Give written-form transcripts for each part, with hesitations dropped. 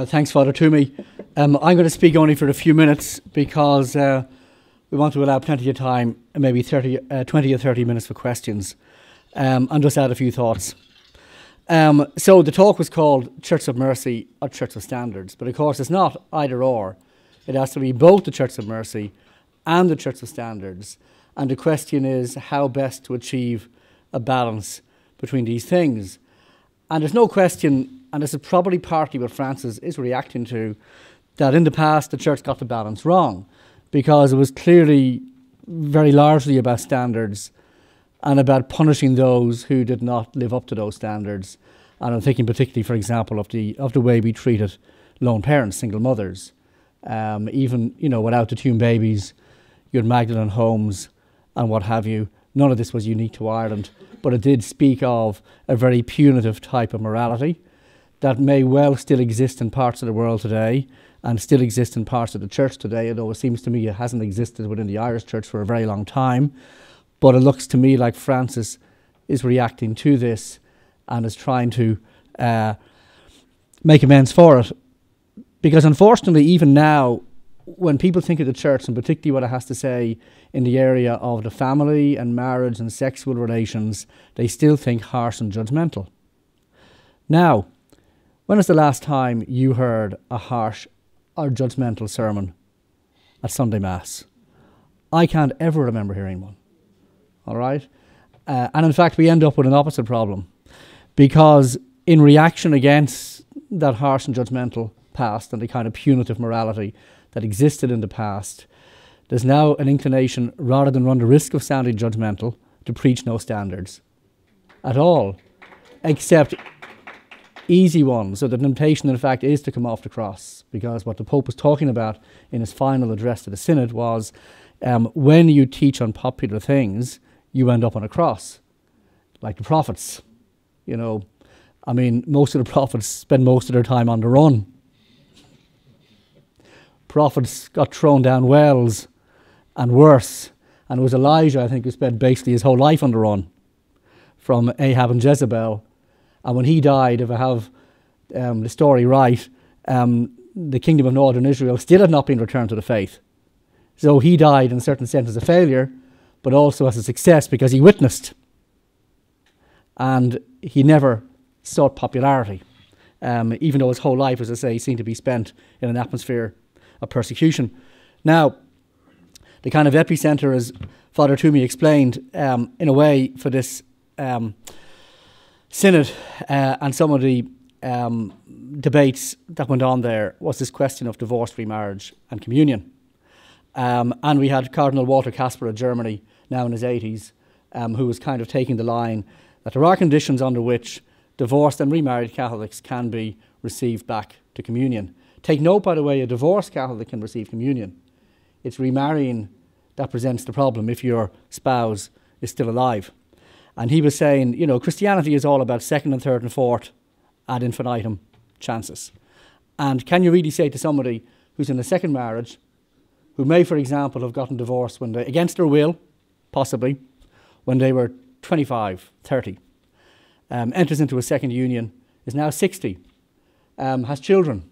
Thanks, Father Toomey. I'm going to speak only for a few minutes because we want to allow plenty of time, maybe 20 or 30 minutes for questions, and just add a few thoughts. So the talk was called Church of Mercy or Church of Standards, but of course it's not either or. It has to be both the Church of Mercy and the Church of Standards, and the question is how best to achieve a balance between these things. And there's no question, and this is probably partly what Francis is reacting to, that in the past the Church got the balance wrong, because it was clearly very largely about standards and about punishing those who did not live up to those standards. And I'm thinking particularly, for example, of the way we treated lone parents, single mothers. Even, without the Tune babies, you had Magdalene homes and what have you. None of this was unique to Ireland, but it did speak of a very punitive type of morality that may well still exist in parts of the world today and still exist in parts of the church today, although it seems to me it hasn't existed within the Irish church for a very long time. But it looks to me like Francis is reacting to this and is trying to make amends for it. Because unfortunately, even now, when people think of the church, and particularly what it has to say in the area of the family and marriage and sexual relations, they still think harsh and judgmental. Now, when was the last time you heard a harsh or judgmental sermon at Sunday Mass? I can't ever remember hearing one. All right? And in fact, we end up with an opposite problem, because in reaction against that harsh and judgmental past and the kind of punitive morality that existed in the past, there's now an inclination, rather than run the risk of sounding judgmental, to preach no standards at all, except easy ones. So the temptation, in fact, is to come off the cross, because what the Pope was talking about in his final address to the Synod was when you teach unpopular things, you end up on a cross, like the prophets. Most of the prophets spend most of their time on the run. Prophets got thrown down wells and worse. And it was Elijah, I think, who spent basically his whole life on the run from Ahab and Jezebel. And when he died, if I have the story right, the kingdom of northern Israel still had not been returned to the faith. So he died in a certain sense as a failure, but also as a success because he witnessed. And he never sought popularity, even though his whole life, as I say, seemed to be spent in an atmosphere of persecution. Now, the kind of epicenter, as Father Toomey explained, in a way, for this synod and some of the debates that went on there was this question of divorce, remarriage and communion. And we had Cardinal Walter Kasper of Germany, now in his 80s, who was kind of taking the line that there are conditions under which divorced and remarried Catholics can be received back to communion. Take note, by the way, a divorced Catholic can receive communion. It's remarrying that presents the problem if your spouse is still alive. And he was saying, Christianity is all about second and third and fourth ad infinitum chances. And can you really say to somebody who's in a second marriage, who may, for example, have gotten divorced when they, against their will, possibly, when they were 25, 30, enters into a second union, is now 60, has children,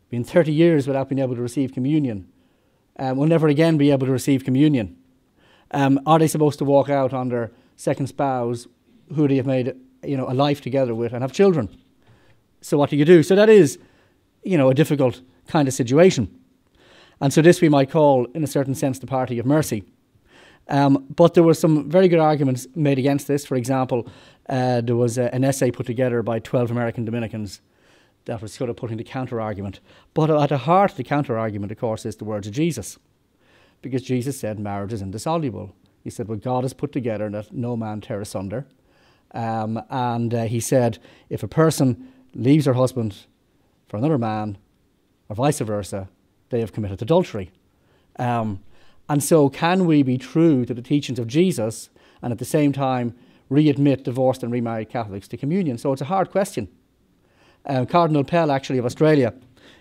been 30 years without being able to receive communion, will never again be able to receive communion. Are they supposed to walk out on their second spouse, who they have made a life together with, and have children? So what do you do? So that is, a difficult kind of situation. And so this we might call, in a certain sense, the party of mercy. But there were some very good arguments made against this. For example, there was an essay put together by 12 American Dominicans that was sort of putting the counter-argument. But at the heart of the counter-argument, of course, is the words of Jesus. Because Jesus said marriage is indissoluble. He said, what God has put together, that no man tear asunder. And he said, if a person leaves her husband for another man, or vice versa, they have committed adultery. And so can we be true to the teachings of Jesus and at the same time readmit divorced and remarried Catholics to communion? So it's a hard question. Cardinal Pell, actually, of Australia,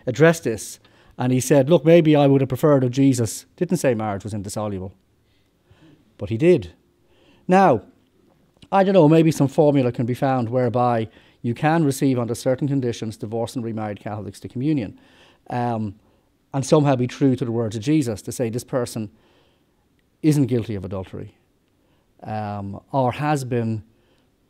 addressed this, and he said, look, maybe I would have preferred if Jesus didn't say marriage was indissoluble. But he did. Now, I don't know, maybe some formula can be found whereby you can receive under certain conditions divorced and remarried Catholics to communion, and somehow be true to the words of Jesus to say this person isn't guilty of adultery, or has been,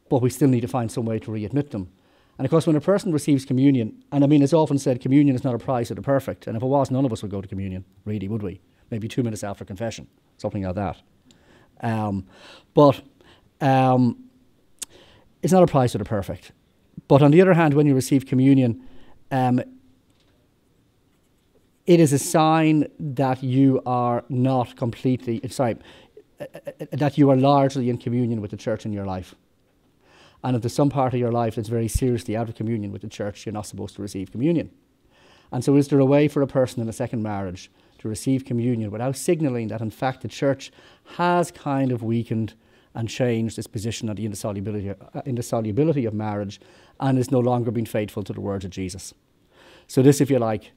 but we still need to find some way to readmit them. And of course, when a person receives communion, and I mean, it's often said communion is not a prize of the perfect, and if it was, none of us would go to communion, really, would we? Maybe 2 minutes after confession, something like that. But it's not a prize of the perfect. But on the other hand, when you receive communion, it is a sign that you are not completely, that you are largely in communion with the church in your life. And if there's some part of your life that's very seriously out of communion with the church, you're not supposed to receive communion. And so is there a way for a person in a second marriage to receive communion without signalling that in fact the church has kind of weakened and changed its position on the indissolubility of marriage and is no longer being faithful to the words of Jesus? So this, if you like,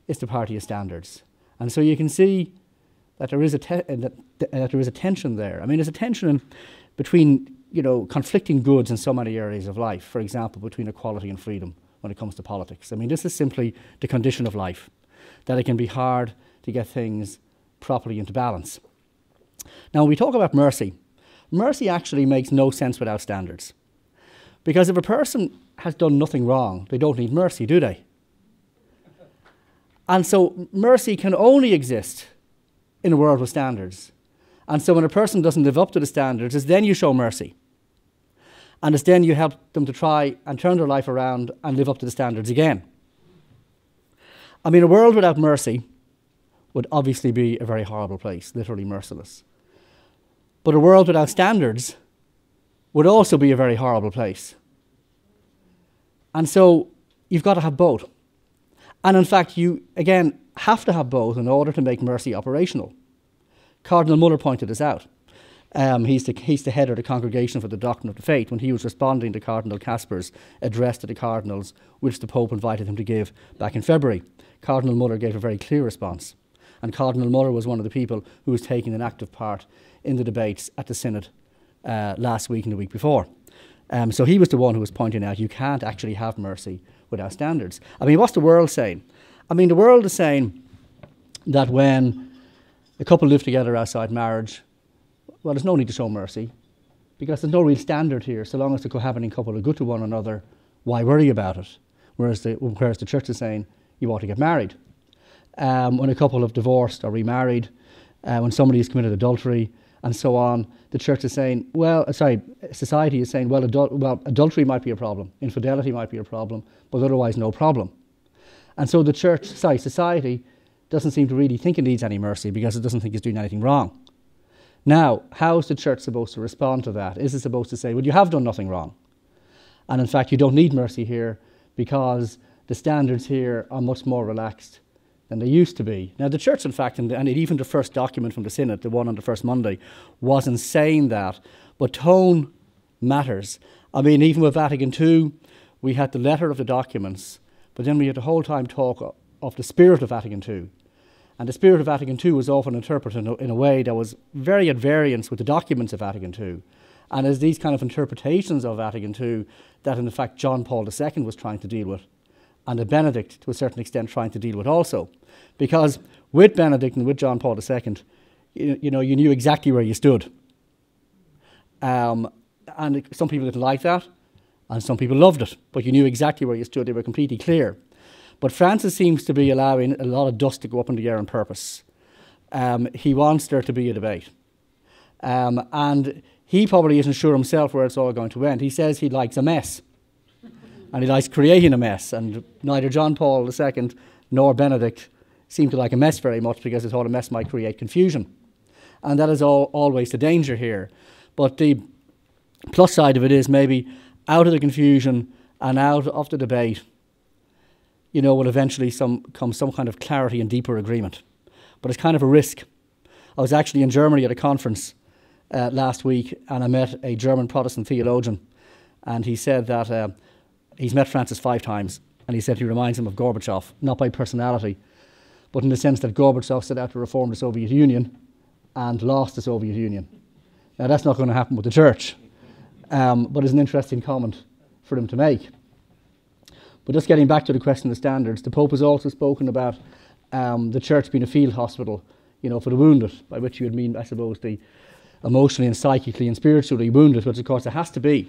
is the party of standards. And so you can see that there is a tension there. I mean, there's a tension between, conflicting goods in so many areas of life. For example, between equality and freedom when it comes to politics. I mean, this is simply the condition of life, that it can be hard to get things properly into balance. Now, when we talk about mercy, mercy actually makes no sense without standards. Because if a person has done nothing wrong, they don't need mercy, do they? And so mercy can only exist in a world with standards. And so when a person doesn't live up to the standards, it's then you show mercy. And it's then you help them to try and turn their life around and live up to the standards again. I mean, a world without mercy would obviously be a very horrible place, literally merciless. But a world without standards would also be a very horrible place. And so you've got to have both. And in fact, you, again, have to have both in order to make mercy operational. Cardinal Muller pointed this out. He's the head of the Congregation for the Doctrine of the Faith when he was responding to Cardinal Casper's address to the cardinals, which the Pope invited him to give back in February. Cardinal Muller gave a very clear response. And Cardinal Muller was one of the people who was taking an active part in the debates at the Synod last week and the week before. So he was the one who was pointing out you can't actually have mercy without standards. I mean, what's the world saying? I mean, the world is saying that when a couple live together outside marriage, well, there's no need to show mercy because there's no real standard here. So long as the cohabiting couple are good to one another, why worry about it? Whereas the church is saying you ought to get married. When a couple have divorced or remarried, when somebody has committed adultery and so on, the church is saying, society is saying, adultery might be a problem, infidelity might be a problem, but otherwise no problem. And so society doesn't seem to really think it needs any mercy because it doesn't think it's doing anything wrong. Now, how is the church supposed to respond to that? Is it supposed to say, well, you have done nothing wrong? And in fact, you don't need mercy here because the standards here are much more relaxed than they used to be. Now, the church, in fact, and even the first document from the Synod, the one on the first Monday, wasn't saying that. But tone matters. I mean, even with Vatican II, we had the letter of the documents, but then we had the whole time talk of the spirit of Vatican II. And the spirit of Vatican II was often interpreted in a way that was very at variance with the documents of Vatican II. And as these kind of interpretations of Vatican II that in fact John Paul II was trying to deal with, and that Benedict to a certain extent trying to deal with also. Because with Benedict and with John Paul II, you knew exactly where you stood. And some people didn't like that, and some people loved it, but you knew exactly where you stood. They were completely clear. But Francis seems to be allowing a lot of dust to go up in the air on purpose. He wants there to be a debate. And he probably isn't sure himself where it's all going to end. He says he likes a mess. And he likes creating a mess. And neither John Paul II nor Benedict seem to like a mess very much because they thought a mess might create confusion. And that is always the danger here. But the plus side of it is maybe out of the confusion and out of the debate, will eventually come some kind of clarity and deeper agreement. But it's kind of a risk. I was actually in Germany at a conference last week, and I met a German Protestant theologian, and he said that he's met Francis 5 times, and he said he reminds him of Gorbachev, not by personality, but in the sense that Gorbachev set out to reform the Soviet Union and lost the Soviet Union. Now, that's not going to happen with the church. but it's an interesting comment for him to make. But just getting back to the question of standards, the Pope has also spoken about the church being a field hospital, for the wounded, by which you would mean, I suppose, the emotionally and psychically and spiritually wounded, which of course it has to be.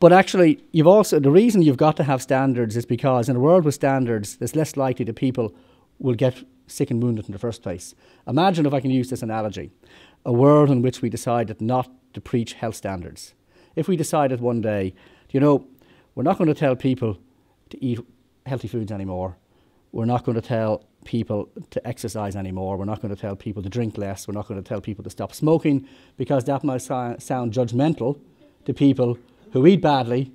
But actually, the reason you've got to have standards is because in a world with standards, it's less likely that people will get sick and wounded in the first place. Imagine, if I can use this analogy, a world in which we decided not to preach health standards. If we decided one day, we're not going to tell people to eat healthy foods anymore. We're not going to tell people to exercise anymore. We're not going to tell people to drink less. We're not going to tell people to stop smoking, because that might sound judgmental to people who eat badly,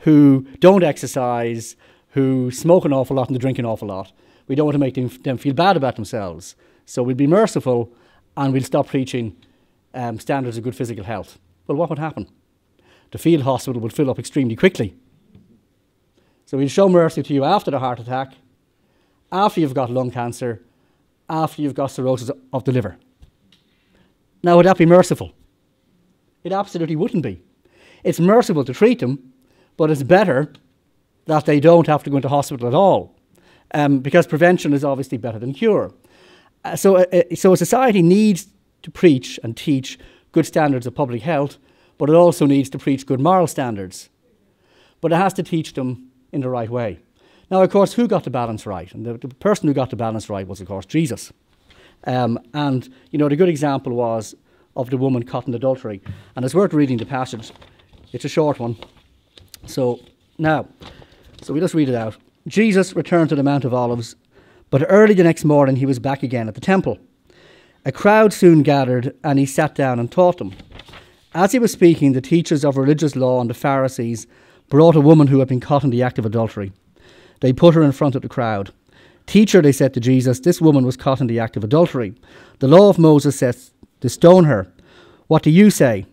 who don't exercise, who smoke an awful lot and drink an awful lot. We don't want to make them feel bad about themselves. So we'll be merciful and we'll stop preaching standards of good physical health. Well, what would happen? The field hospital would fill up extremely quickly. So we'll show mercy to you after the heart attack, after you've got lung cancer, after you've got cirrhosis of the liver. Now, would that be merciful? It absolutely wouldn't be. It's merciful to treat them, but it's better that they don't have to go into hospital at all, because prevention is obviously better than cure. So a society needs to preach and teach good standards of public health, but it also needs to preach good moral standards. But it has to teach them in the right way. Now, of course, who got the balance right? And the person who got the balance right was, of course, Jesus. And, the good example was of the woman caught in adultery. And it's worth reading the passage. It's a short one. So we just read it out. Jesus returned to the Mount of Olives, but early the next morning he was back again at the temple. A crowd soon gathered, and he sat down and taught them. As he was speaking, the teachers of religious law and the Pharisees brought a woman who had been caught in the act of adultery. They put her in front of the crowd. "Teacher," they said to Jesus, "this woman was caught in the act of adultery. The law of Moses says to stone her. What do you say?"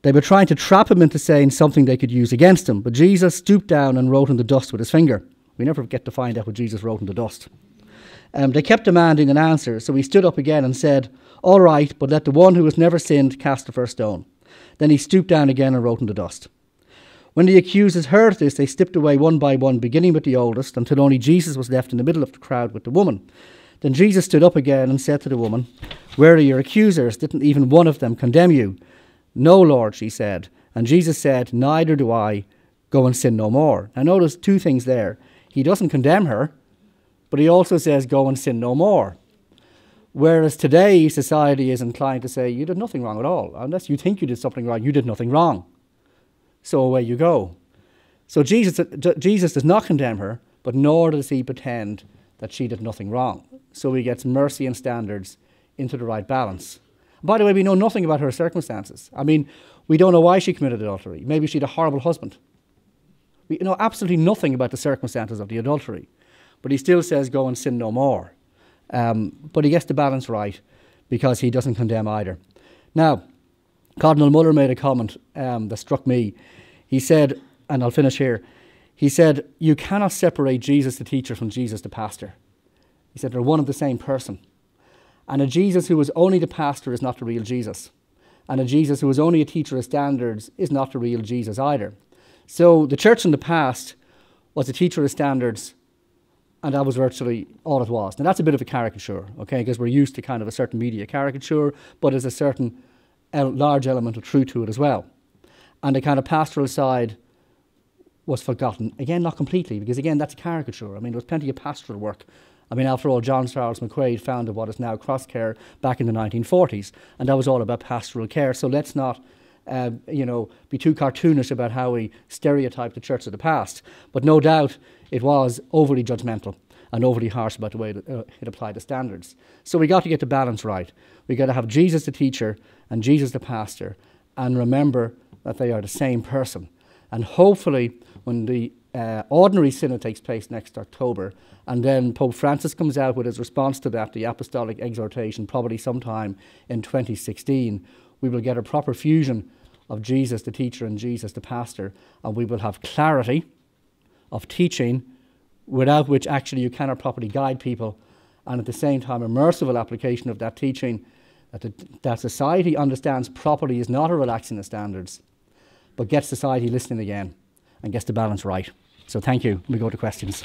They were trying to trap him into saying something they could use against him, but Jesus stooped down and wrote in the dust with his finger. We never get to find out what Jesus wrote in the dust. They kept demanding an answer, so he stood up again and said, "All right, but let the one who has never sinned cast the first stone." Then he stooped down again and wrote in the dust. When the accusers heard this, they slipped away one by one, beginning with the oldest, until only Jesus was left in the middle of the crowd with the woman. Then Jesus stood up again and said to the woman, "Where are your accusers? Didn't even one of them condemn you?" "No, Lord," she said. And Jesus said, "Neither do I. Go and sin no more." Now notice two things there. He doesn't condemn her, but he also says, "Go and sin no more." Whereas today, society is inclined to say, you did nothing wrong at all. Unless you think you did something wrong, you did nothing wrong. So away you go. So Jesus does not condemn her, but nor does he pretend that she did nothing wrong. So he gets mercy and standards into the right balance. By the way, we know nothing about her circumstances. We don't know why she committed adultery. Maybe she had a horrible husband. We know absolutely nothing about the circumstances of the adultery. But he still says, "Go and sin no more." But he gets the balance right because he doesn't condemn either. Now, Cardinal Muller made a comment that struck me. He said, and I'll finish here, he said, "You cannot separate Jesus the teacher from Jesus the pastor." He said they're one and the same person. And a Jesus who was only the pastor is not the real Jesus. And a Jesus who was only a teacher of standards is not the real Jesus either. So the church in the past was a teacher of standards, and that was virtually all it was. Now that's a bit of a caricature, because we're used to kind of a certain media caricature, but there's a certain large element of truth to it as well. And the kind of pastoral side was forgotten. Again, not completely, because again, that's a caricature. There was plenty of pastoral work. After all, John Charles McQuaid founded what is now Crosscare back in the 1940s, and that was all about pastoral care. So let's not, be too cartoonish about how we stereotype the church of the past. But no doubt it was overly judgmental and overly harsh about the way it applied the standards. So we got to get the balance right. We got to have Jesus the teacher and Jesus the pastor, and remember that they are the same person. And hopefully, when the ordinary synod takes place next October, and then Pope Francis comes out with his response to that, the apostolic exhortation, probably sometime in 2016, we will get a proper fusion of Jesus the teacher and Jesus the pastor, and we will have clarity of teaching without which actually you cannot properly guide people, and at the same time a merciful application of that teaching that society understands property is not a relaxing of standards, but gets society listening again and gets the balance right. So thank you. We go to questions.